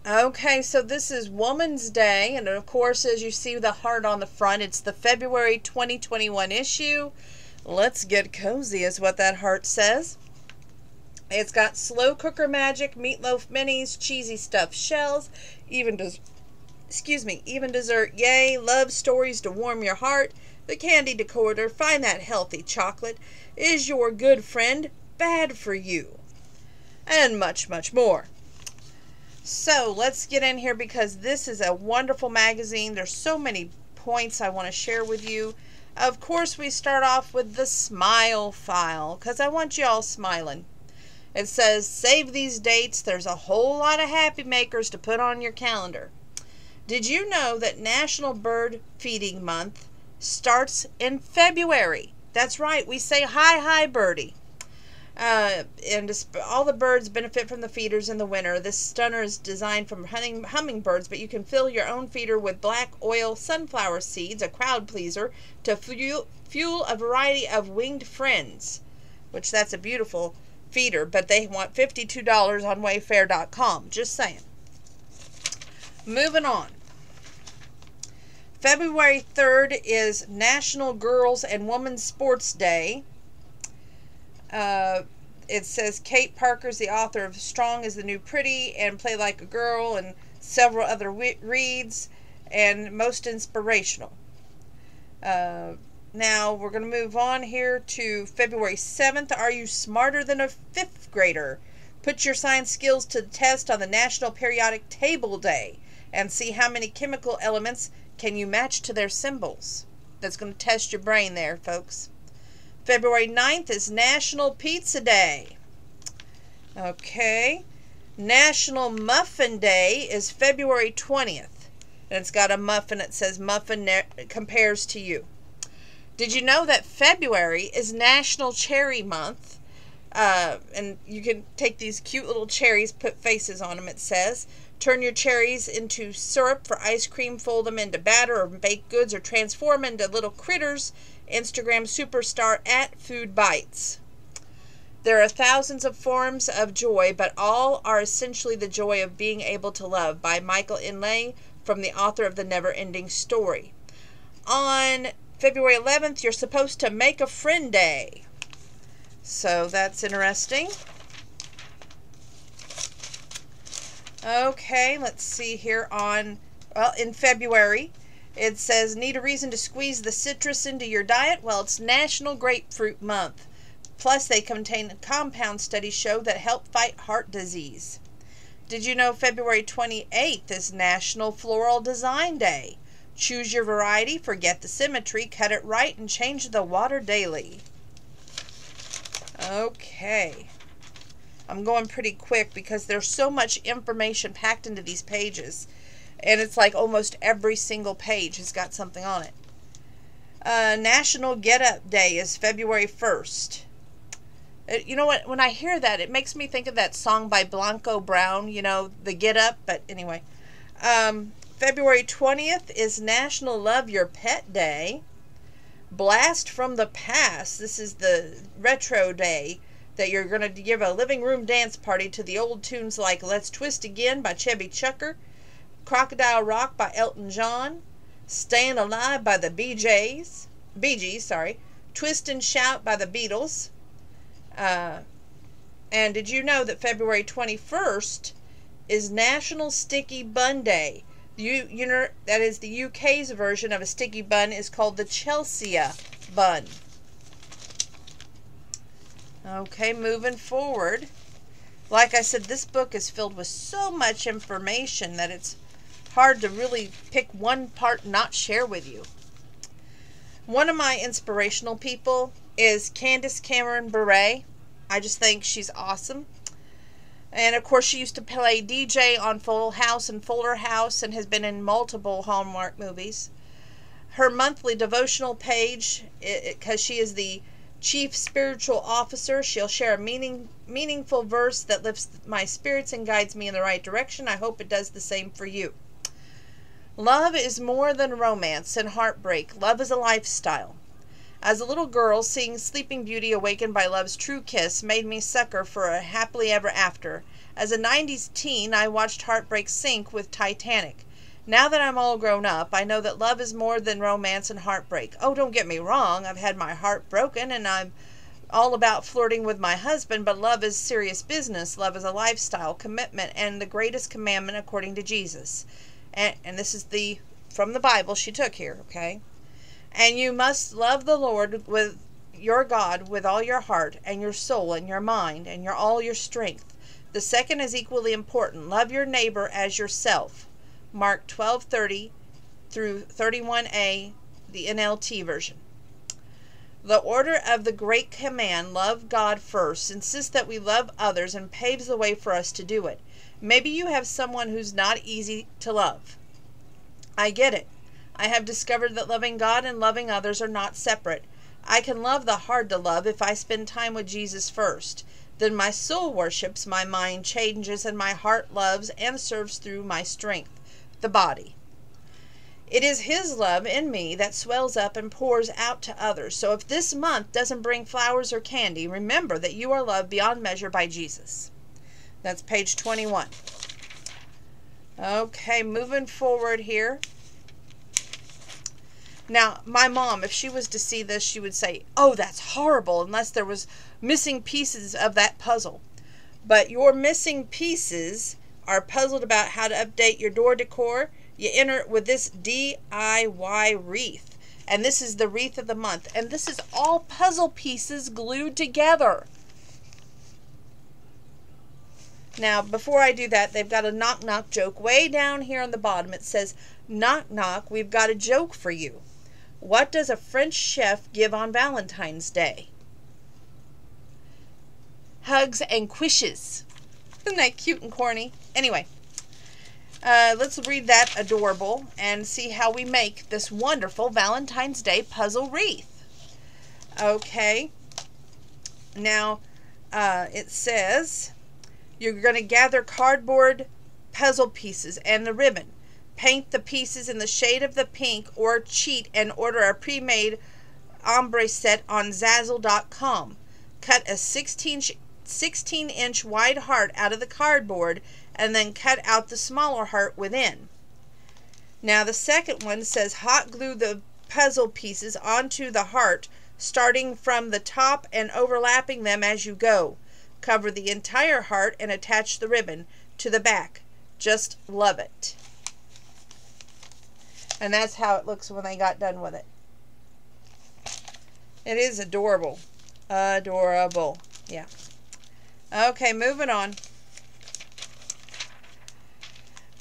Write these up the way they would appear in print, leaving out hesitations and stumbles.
Okay, so this is Woman's Day, and of course, as you see the heart on the front, it's the February 2021 issue. Let's get cozy, is what that heart says. It's got slow cooker magic, meatloaf minis, cheesy stuffed shells, even even dessert. Yay, love stories to warm your heart. The candy decoder, find that healthy chocolate. Is your good friend bad for you? And much, much more. So let's get in here because this is a wonderful magazine. There's so many points I want to share with you. Of course, we start off with the smile file because I want you all smiling. It says, save these dates. There's a whole lot of happy makers to put on your calendar. Did you know that National Bird Feeding Month starts in February? That's right. We say hi, hi, birdie. And all the birds benefit from the feeders in the winter. This stunner is designed from hummingbirds, but you can fill your own feeder with black oil sunflower seeds, a crowd pleaser, to fuel a variety of winged friends, which that's a beautiful feeder, but they want $52 on Wayfair.com. Just saying. Moving on. February 3rd is National Girls and Women's Sports Day. It says Kate Parker's the author of Strong is the New Pretty and Play Like a Girl and several other reads, and most inspirational. Now we're going to move on here to February 7th. Are you smarter than a 5th grader? Put your science skills to the test on the National Periodic Table Day and see how many chemical elements can you match to their symbols. That's going to test your brain there, folks. February 9th is National Pizza Day. Okay. National Muffin Day is February 20th. And it's got a muffin. It says Muffin compares to you. Did you know that February is National Cherry Month? And you can take these cute little cherries, put faces on them, it says. Turn your cherries into syrup for ice cream, fold them into batter or baked goods, or transform into little critters. Instagram superstar at Food Bites. There are thousands of forms of joy, but all are essentially the joy of being able to love, by Michael Inlay, from the author of The Never-Ending Story. On February 11th, you're supposed to make a friend day. So that's interesting. Okay, let's see here in February. It says, need a reason to squeeze the citrus into your diet? Well, it's National Grapefruit Month. Plus, they contain compound studies show that help fight heart disease. Did you know February 28th is National Floral Design Day? Choose your variety, forget the symmetry, cut it right, and change the water daily. Okay. I'm going pretty quick because there's so much information packed into these pages. And it's like almost every single page has got something on it. National Get Up Day is February 1st. You know what? When I hear that, it makes me think of that song by Blanco Brown, you know, the Get Up. But anyway. February 20th is National Love Your Pet Day. Blast from the Past. This is the retro day that you're going to give a living room dance party to the old tunes like Let's Twist Again by Chubby Chucker, Crocodile Rock by Elton John, Stayin' Alive by the Bee Gees, Twist and Shout by the Beatles. And did you know that February 21st is National Sticky Bun Day? That is the UK's version of a sticky bun is called the Chelsea bun. Okay, moving forward. Like I said, this book is filled with so much information that it's hard to really pick one part and not share with you. One of my inspirational people is Candace Cameron Bure. I just think she's awesome. And of course, she used to play DJ on Full House and Fuller House and has been in multiple Hallmark movies. Her monthly devotional page, because she is the chief spiritual officer, she'll share a meaningful verse that lifts my spirits and guides me in the right direction. I hope it does the same for you. Love is more than romance and heartbreak. Love is a lifestyle. As a little girl, seeing Sleeping Beauty awakened by love's true kiss made me sucker for a happily ever after. As a 90s teen, I watched heartbreak sink with Titanic. Now that I'm all grown up, I know that love is more than romance and heartbreak. Oh, don't get me wrong, I've had my heart broken and I'm all about flirting with my husband, but love is serious business. Love is a lifestyle, commitment, and the greatest commandment according to Jesus. And this is from the Bible she took here, okay? And you must love the Lord with your God with all your heart and your soul and your mind and all your strength. The second is equally important. Love your neighbor as yourself. Mark 12:30 through 31a, the NLT version. The order of the great command, love God first, insists that we love others and paves the way for us to do it. Maybe you have someone who's not easy to love. I get it. I have discovered that loving God and loving others are not separate. I can love the hard to love if I spend time with Jesus first. Then my soul worships, my mind changes, and my heart loves and serves through my strength, the body. It is His love in me that swells up and pours out to others. So if this month doesn't bring flowers or candy, remember that you are loved beyond measure by Jesus. That's page 21. Okay, moving forward here. Now, my mom, if she was to see this, she would say, oh, that's horrible, unless there was missing pieces of that puzzle. But your missing pieces are puzzled about how to update your door decor. You enter it with this DIY wreath. And this is the wreath of the month. And this is all puzzle pieces glued together. Now, before I do that, they've got a knock-knock joke way down here on the bottom. It says, knock, knock, we've got a joke for you. What does a French chef give on Valentine's Day? Hugs and quiches. Isn't that cute and corny? Anyway, let's read that adorable and see how we make this wonderful Valentine's Day puzzle wreath. Okay. Now, it says you're going to gather cardboard puzzle pieces and the ribbon. Paint the pieces in the shade of the pink or cheat and order a pre-made ombre set on Zazzle.com. Cut a 16-inch wide heart out of the cardboard and then cut out the smaller heart within. Now the second one says hot glue the puzzle pieces onto the heart, starting from the top and overlapping them as you go. Cover the entire heart and attach the ribbon to the back. Just love it. And that's how it looks when they got done with it. It is adorable. Adorable. Yeah. Okay, moving on.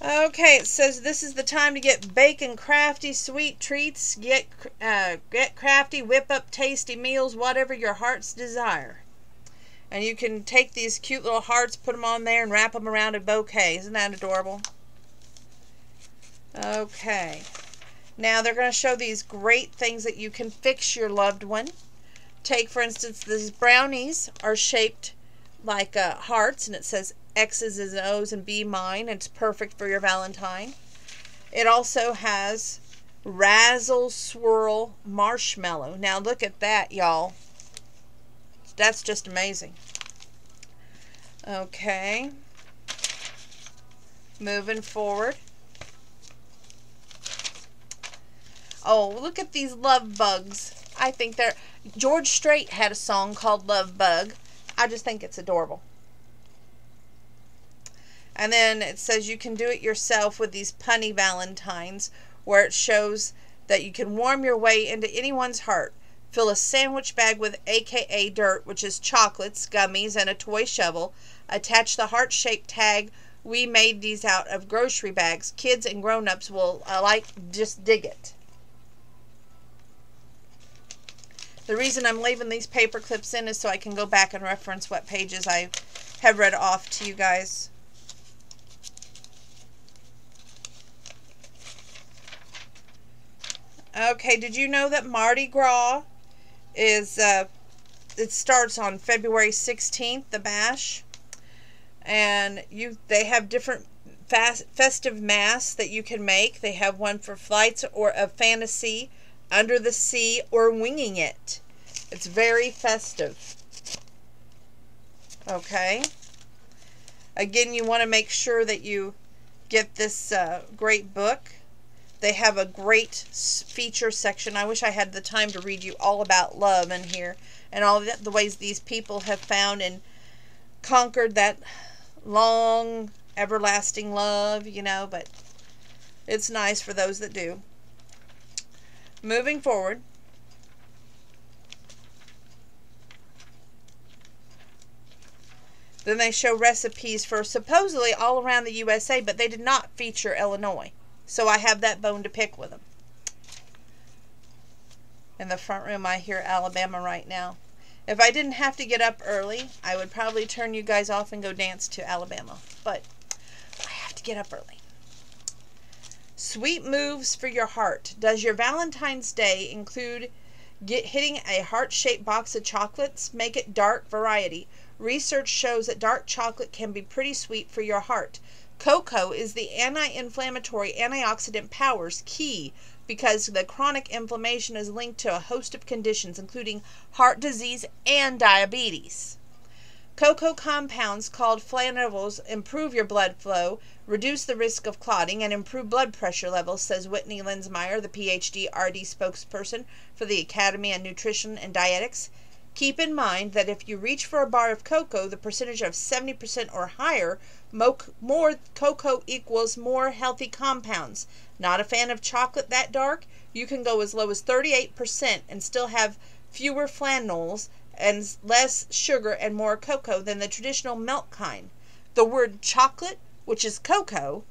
Okay, it says this is the time to get bacon crafty sweet treats. Get crafty, whip up tasty meals, whatever your heart's desire. And you can take these cute little hearts, put them on there, and wrap them around a bouquet. Isn't that adorable? Okay. Now they're going to show these great things that you can fix your loved one. Take, for instance, these brownies are shaped like hearts, and it says X's and O's and be mine. And it's perfect for your Valentine. It also has Razzle Swirl Marshmallow. Now look at that, y'all. That's just amazing. Okay. Moving forward. Oh, look at these love bugs. I think they're... George Strait had a song called Love Bug. I just think it's adorable. And then it says you can do it yourself with these punny Valentines, where it shows that you can warm your way into anyone's heart. Fill a sandwich bag with AKA dirt, which is chocolates, gummies, and a toy shovel. Attach the heart-shaped tag. We made these out of grocery bags. Kids and grown-ups will just dig it. The reason I'm leaving these paper clips in is so I can go back and reference what pages I have read off to you guys. Okay, did you know that Mardi Gras is, it starts on February 16th, the bash, and they have different festive masks that you can make. They have one for flights or of fantasy, under the sea, or winging it. It's very festive. Okay. Again, you want to make sure that you get this great book. They have a great feature section. I wish I had the time to read you all about love in here and all the ways these people have found and conquered that long, everlasting love, you know, but it's nice for those that do. Moving forward. Then they show recipes for supposedly all around the USA, but they did not feature Illinois. So I have that bone to pick with them. In the front room, I hear Alabama right now. If I didn't have to get up early, I would probably turn you guys off and go dance to Alabama. But I have to get up early. Sweet moves for your heart. Does your Valentine's Day include hitting a heart-shaped box of chocolates? Make it dark variety. Research shows that dark chocolate can be pretty sweet for your heart. Cocoa is the anti-inflammatory antioxidant powers key because the chronic inflammation is linked to a host of conditions, including heart disease and diabetes. Cocoa compounds called flavonoids improve your blood flow, reduce the risk of clotting, and improve blood pressure levels, says Whitney Linsmeyer, the PhD RD spokesperson for the Academy of Nutrition and Dietetics. Keep in mind that if you reach for a bar of cocoa, the percentage of 70% or higher, more cocoa equals more healthy compounds. Not a fan of chocolate that dark? You can go as low as 38% and still have fewer flavonoids and less sugar and more cocoa than the traditional milk kind. The word chocolate, which is cocoa,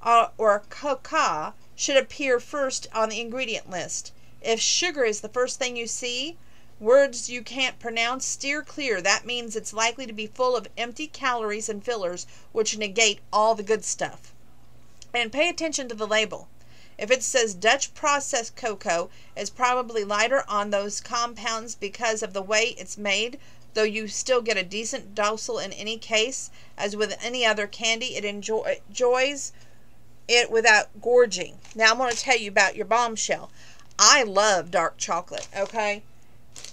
or cocoa, should appear first on the ingredient list. If sugar is the first thing you see, words you can't pronounce, steer clear. That means it's likely to be full of empty calories and fillers, which negate all the good stuff. And pay attention to the label. If it says Dutch processed cocoa, it's probably lighter on those compounds because of the way it's made, though you still get a decent dosel in any case. As with any other candy, it enjoys it without gorging. Now I'm going to tell you about your bombshell. I love dark chocolate, okay?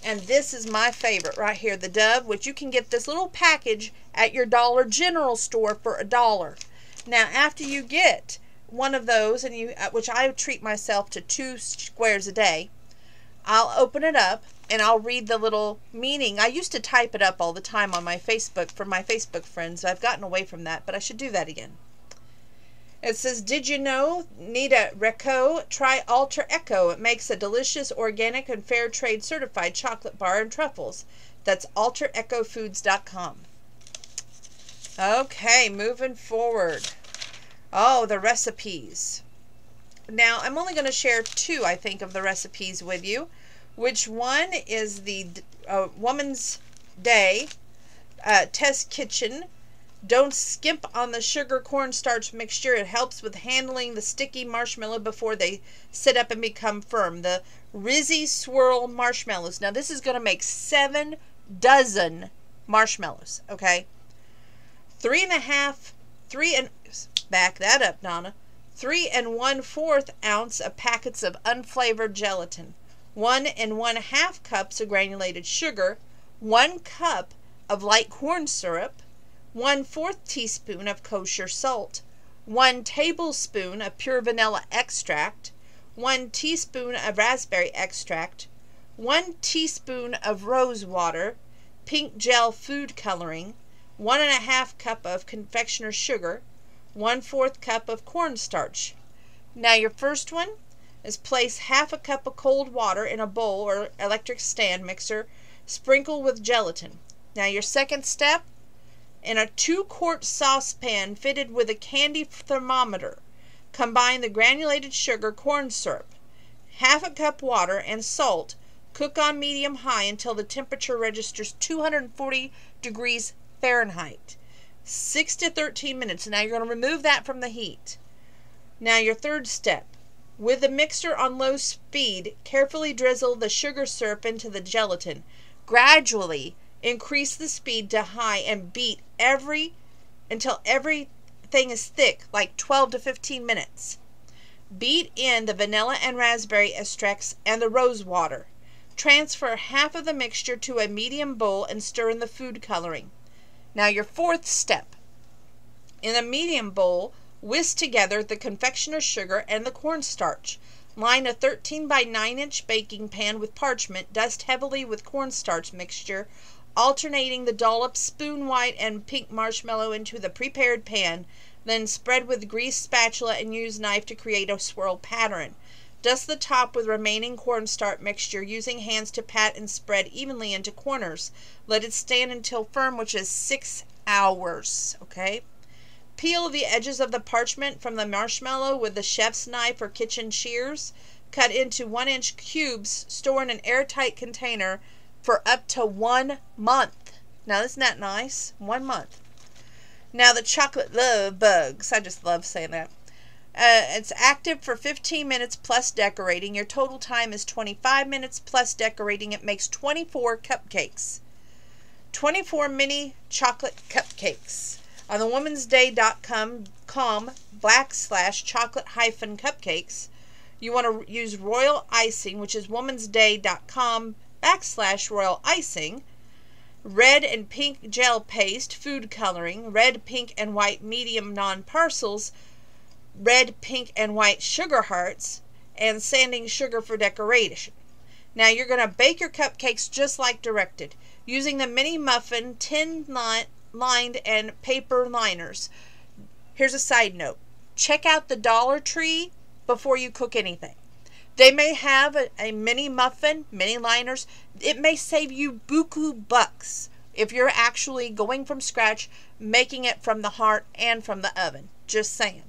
And this is my favorite right here, the Dove, which you can get this little package at your Dollar General store for $1. Now, after you get one of those, and which I treat myself to 2 squares a day, I'll open it up and I'll read the little meaning. I used to type it up all the time on my Facebook for my Facebook friends. I've gotten away from that, but I should do that again. It says, did you know, need a Reco? Try Alter Echo. It makes a delicious, organic, and fair trade certified chocolate bar and truffles. That's alterechofoods.com. Okay, moving forward. Oh, the recipes. Now, I'm only going to share 2, I think, of the recipes with you. Which one is the Woman's Day Test Kitchen. Don't skimp on the sugar cornstarch mixture. It helps with handling the sticky marshmallow before they sit up and become firm. The Rizzy Swirl marshmallows. Now this is going to make 7 dozen marshmallows, okay? 3 1/4 ounce of packets of unflavored gelatin. 1 1/2 cups of granulated sugar. 1 cup of light corn syrup. 1/4 teaspoon of kosher salt, 1 tablespoon of pure vanilla extract, 1 teaspoon of raspberry extract, 1 teaspoon of rose water, pink gel food coloring, 1 1/2 cup of confectioner's sugar, 1/4 cup of cornstarch. Now your first one is place 1/2 cup of cold water in a bowl or electric stand mixer, sprinkle with gelatin. Now your second step, in a 2-quart saucepan fitted with a candy thermometer, combine the granulated sugar, corn syrup, 1/2 cup water, and salt. Cook on medium-high until the temperature registers 240 degrees Fahrenheit. 6 to 13 minutes. Now you're going to remove that from the heat. Now your third step. With the mixer on low speed, carefully drizzle the sugar syrup into the gelatin. Gradually increase the speed to high and beat until everything is thick, like 12 to 15 minutes. Beat in the vanilla and raspberry extracts and the rose water. Transfer half of the mixture to a medium bowl and stir in the food coloring. Now your fourth step. In a medium bowl, whisk together the confectioner's sugar and the cornstarch. Line a 13 by 9-inch baking pan with parchment, dust heavily with cornstarch mixture, alternating the dollop spoon white and pink marshmallow into the prepared pan, then spread with greased spatula and use knife to create a swirl pattern. Dust the top with remaining cornstarch mixture, using hands to pat and spread evenly into corners. Let it stand until firm, which is 6 hours, okay? Peel the edges of the parchment from the marshmallow with the chef's knife or kitchen shears. Cut into 1-inch cubes. Store in an airtight container for up to 1 month. Now, isn't that nice? 1 month. Now, the chocolate love bugs. I just love saying that. It's active for 15 minutes plus decorating. Your total time is 25 minutes plus decorating. It makes 24 cupcakes. 24 mini chocolate cupcakes. On the womansday.com/chocolate-cupcakes, you want to use royal icing, which is womansday.com/royal icing. Red and pink gel paste, food coloring, red, pink, and white medium non-parcels, red, pink, and white sugar hearts, and sanding sugar for decoration. Now you're going to bake your cupcakes just like directed, using the mini muffin tin lined and paper liners. Here's a side note. Check out the Dollar Tree before you cook anything. They may have a mini muffin, mini liners. It may save you buku bucks if you're actually going from scratch, making it from the heart and from the oven. Just saying.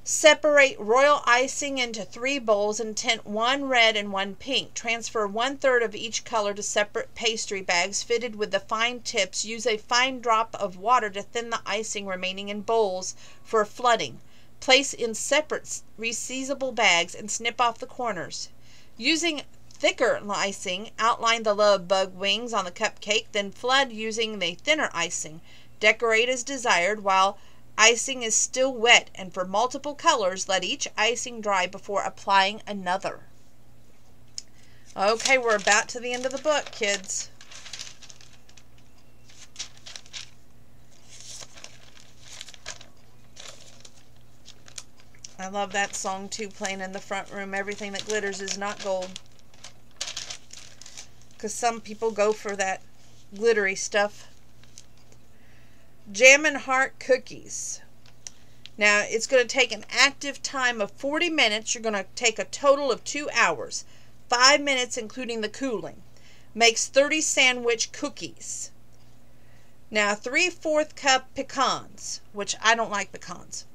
Separate royal icing into 3 bowls and tint 1 red and 1 pink. Transfer 1/3 of each color to separate pastry bags fitted with the fine tips. Use a fine drop of water to thin the icing remaining in bowls for flooding. Place in separate resealable bags and snip off the corners. Using thicker icing, outline the love bug wings on the cupcake, then flood using the thinner icing. Decorate as desired while icing is still wet, and for multiple colors, let each icing dry before applying another. Okay, we're about to the end of the book, kids. I love that song too, playing in the front room. Everything that glitters is not gold. Because some people go for that glittery stuff. Jam and Heart Cookies. Now, it's going to take an active time of 40 minutes. You're going to take a total of 2 hours. 5 minutes including the cooling. Makes 30 sandwich cookies. Now, 3/4 cup pecans, which I don't like pecans.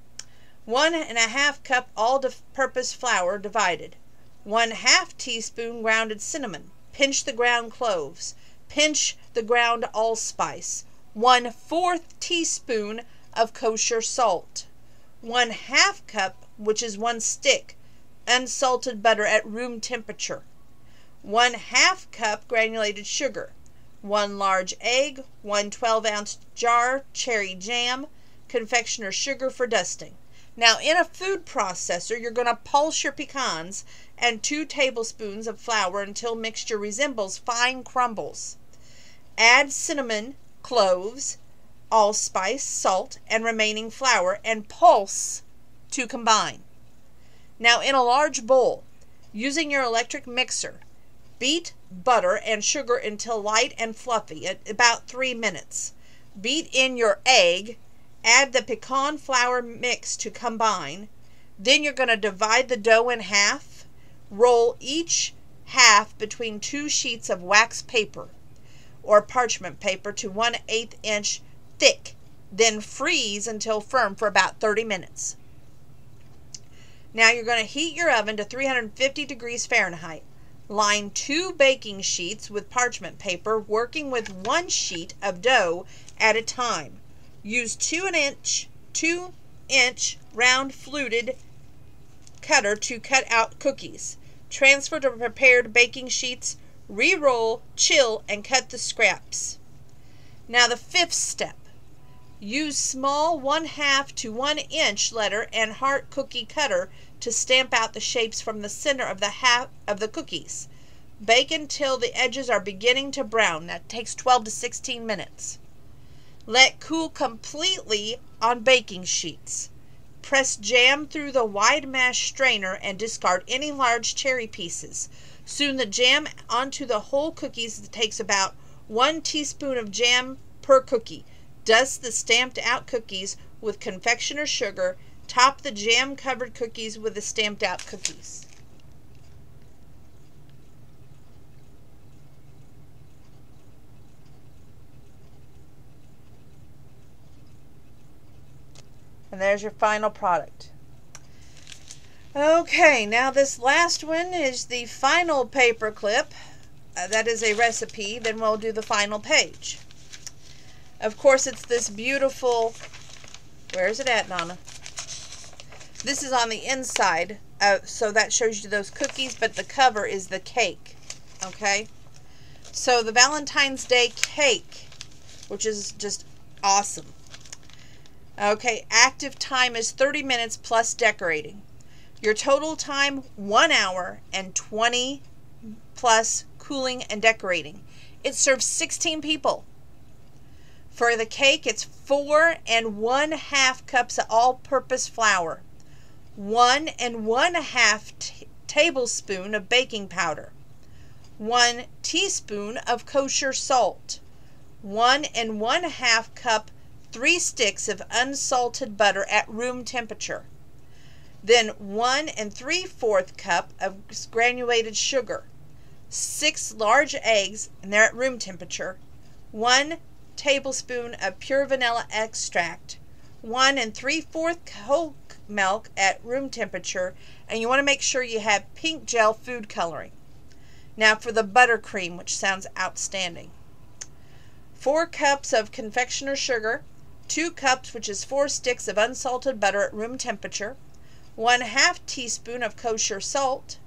1½ cup all-purpose flour divided. 1/2 teaspoon grounded cinnamon. Pinch the ground cloves. Pinch the ground allspice. 1/4 teaspoon of kosher salt. 1/2 cup, which is 1 stick, unsalted butter at room temperature. 1/2 cup granulated sugar. 1 large egg. 1 12-ounce jar cherry jam. Confectioner's sugar for dusting. Now, in a food processor, you're going to pulse your pecans and 2 tablespoons of flour until mixture resembles fine crumbles. Add cinnamon, cloves, allspice, salt, and remaining flour, and pulse to combine. Now, in a large bowl, using your electric mixer, beat butter and sugar until light and fluffy at about 3 minutes. Beat in your egg. Add the pecan flour mix to combine. Then you're going to divide the dough in half. Roll each half between 2 sheets of wax paper or parchment paper to 1/8 inch thick. Then freeze until firm for about 30 minutes. Now you're going to heat your oven to 350 degrees Fahrenheit. Line 2 baking sheets with parchment paper, working with 1 sheet of dough at a time. Use 2-inch round fluted cutter to cut out cookies. Transfer to prepared baking sheets, re-roll, chill, and cut the scraps. Now the 5th step. Use small 1/2 to 1 inch letter and heart cookie cutter to stamp out the shapes from the center of the half of the cookies. Bake until the edges are beginning to brown. That takes 12 to 16 minutes. Let cool completely on baking sheets. Press jam through the wide mesh strainer and discard any large cherry pieces. Soon the jam onto the whole cookies. It takes about 1 teaspoon of jam per cookie. Dust the stamped out cookies with confectioner's sugar. Top the jam covered cookies with the stamped out cookies. And there's your final product. Okay, now this last one is the final paper clip. That is a recipe. Then we'll do the final page. Of course, it's this beautiful, where is it at, Nana? This is on the inside, so that shows you those cookies, but the cover is the cake. Okay? So the Valentine's Day cake, which is just awesome. Okay, active time is 30 minutes plus decorating. Your total time, 1 hour and 20 plus cooling and decorating. It serves 16 people. For the cake, it's 4 1/2 cups of all-purpose flour, 1 1/2 tablespoon of baking powder, 1 teaspoon of kosher salt, 1 1/2 cup 3 sticks of unsalted butter at room temperature. Then 1 3/4 cup of granulated sugar, 6 large eggs, and they're at room temperature, 1 tablespoon of pure vanilla extract, 1 3/4 whole milk at room temperature, and you want to make sure you have pink gel food coloring. Now for the buttercream, which sounds outstanding. 4 cups of confectioner's sugar, 2 cups, which is 4 sticks of unsalted butter at room temperature, 1/2 teaspoon of kosher salt,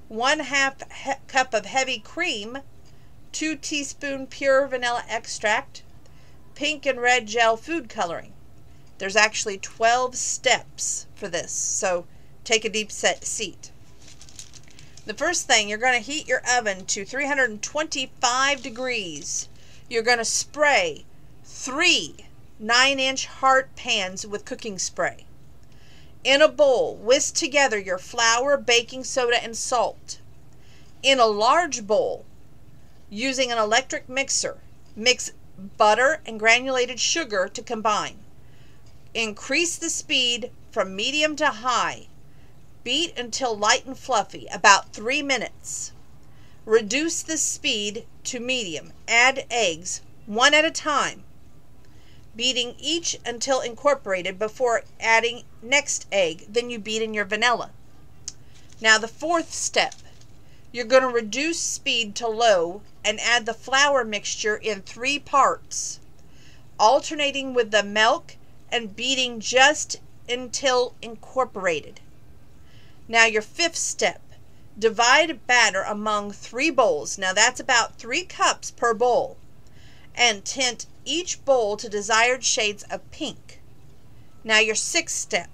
1/2 cup of heavy cream, 2 teaspoon pure vanilla extract, pink and red gel food coloring. There's actually 12 steps for this, so take a deep seat. The first thing, you're going to heat your oven to 325 degrees. You're going to spray 3 9-inch heart pans with cooking spray. In a bowl, whisk together your flour, baking soda, and salt. In a large bowl, using an electric mixer, mix butter and granulated sugar to combine. Increase the speed from medium to high. Beat until light and fluffy, about 3 minutes. Reduce the speed to medium. Add eggs, 1 at a time, beating each until incorporated before adding next egg. Then you beat in your vanilla. Now the 4th step, you're going to reduce speed to low and add the flour mixture in 3 parts, alternating with the milk and beating just until incorporated. Now your 5th step, divide batter among 3 bowls. Now that's about 3 cups per bowl, and tint each bowl to desired shades of pink. Now your 6th step,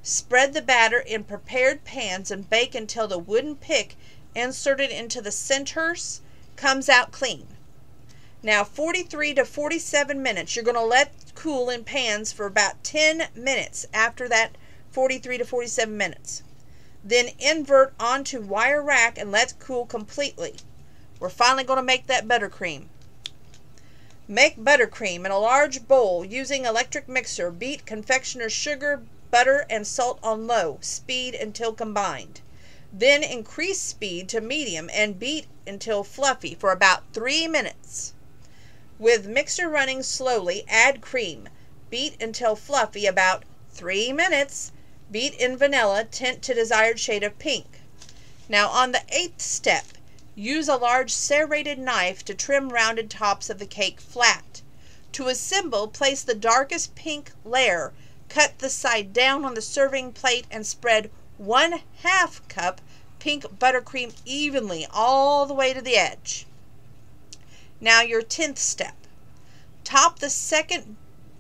spread the batter in prepared pans and bake until the wooden pick inserted into the centers comes out clean. Now 43 to 47 minutes, you're going to let cool in pans for about 10 minutes after that 43 to 47 minutes. Then invert onto wire rack and let cool completely. We're finally going to make that buttercream. Make buttercream in a large bowl using electric mixer. Beat confectioner's sugar, butter, and salt on low speed until combined. Then increase speed to medium and beat until fluffy for about 3 minutes. With mixer running slowly, add cream. Beat until fluffy about 3 minutes. Beat in vanilla, tint to desired shade of pink. Now on the 8th step, use a large serrated knife to trim rounded tops of the cake flat. To assemble, place the darkest pink layer, cut the side down on the serving plate, and spread 1/2 cup pink buttercream evenly all the way to the edge. Now your 10th step, top the second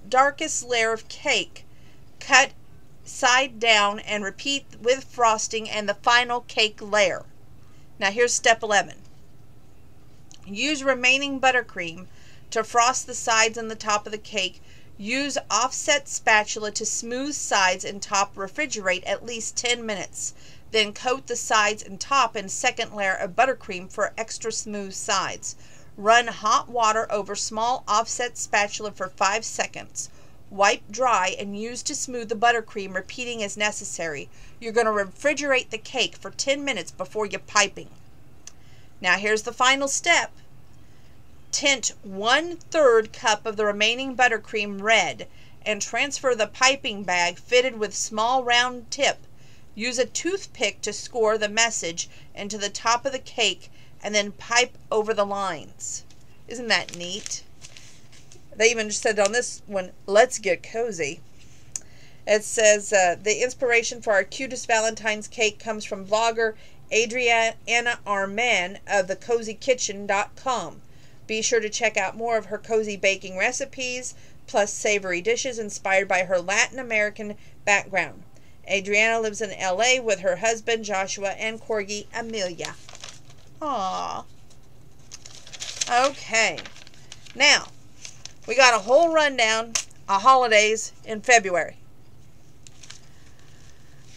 darkest layer of cake, cut side down, and repeat with frosting and the final cake layer. Now here's step 11. Use remaining buttercream To frost the sides and the top of the cake, use offset spatula to smooth sides and top. Refrigerate at least 10 minutes. Then coat the sides and top in second layer of buttercream for extra smooth sides. Run hot water over small offset spatula for 5 seconds. Wipe dry and use to smooth the buttercream, repeating as necessary. You're going to refrigerate the cake for 10 minutes before you're piping. Now here's the final step. Tint 1/3 cup of the remaining buttercream red and transfer the piping bag fitted with small round tip. Use a toothpick to score the message into the top of the cake and then pipe over the lines. Isn't that neat? They even just said on this one, let's get cozy. It says the inspiration for our cutest Valentine's cake comes from vlogger Adriana Arman of theCozyKitchen.com. Be sure to check out more of her cozy baking recipes, plus savory dishes inspired by her Latin American background. Adriana lives in LA with her husband Joshua and corgi Amelia. Aww. Okay. Now, we got a whole rundown of holidays in February.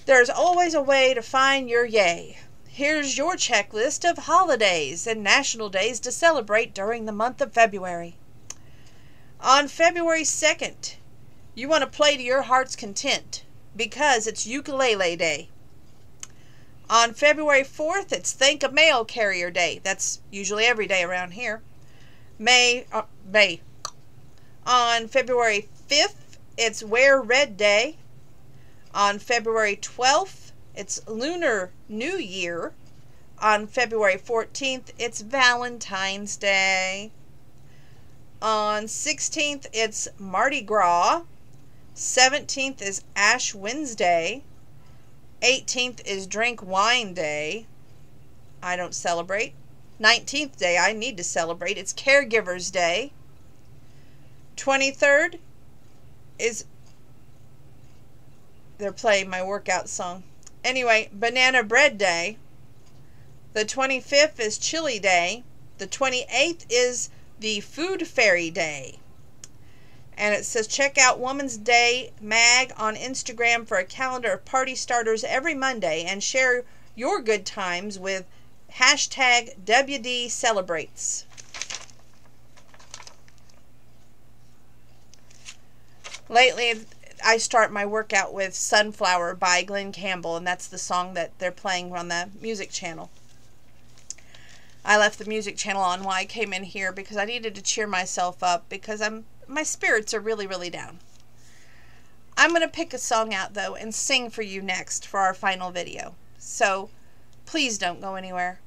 There's always a way to find your yay. Here's your checklist of holidays and national days to celebrate during the month of February. On February 2nd, you want to play to your heart's content because it's Ukulele Day. On February 4th, it's Thank a Mail Carrier Day. That's usually every day around here. May. On February 5th, it's Wear Red Day. On February 12th, it's Lunar New Year. On February 14th, it's Valentine's Day. On 16th, it's Mardi Gras. 17th is Ash Wednesday. 18th is Drink Wine Day. I don't celebrate. 19th day, I need to celebrate. It's Caregivers Day. 23rd is, they're playing my workout song. Anyway, Banana Bread Day. The 25th is Chili Day. The 28th is the Food Fairy Day. And it says check out Woman's Day Mag on Instagram for a calendar of party starters every Monday and share your good times with hashtag WD Celebrates. Lately, I start my workout with Sunflower by Glenn Campbell, and that's the song that they're playing on the music channel. I left the music channel on while I came in here because I needed to cheer myself up because my spirits are really, really down. I'm going to pick a song out, though, and sing for you next for our final video. So, please don't go anywhere.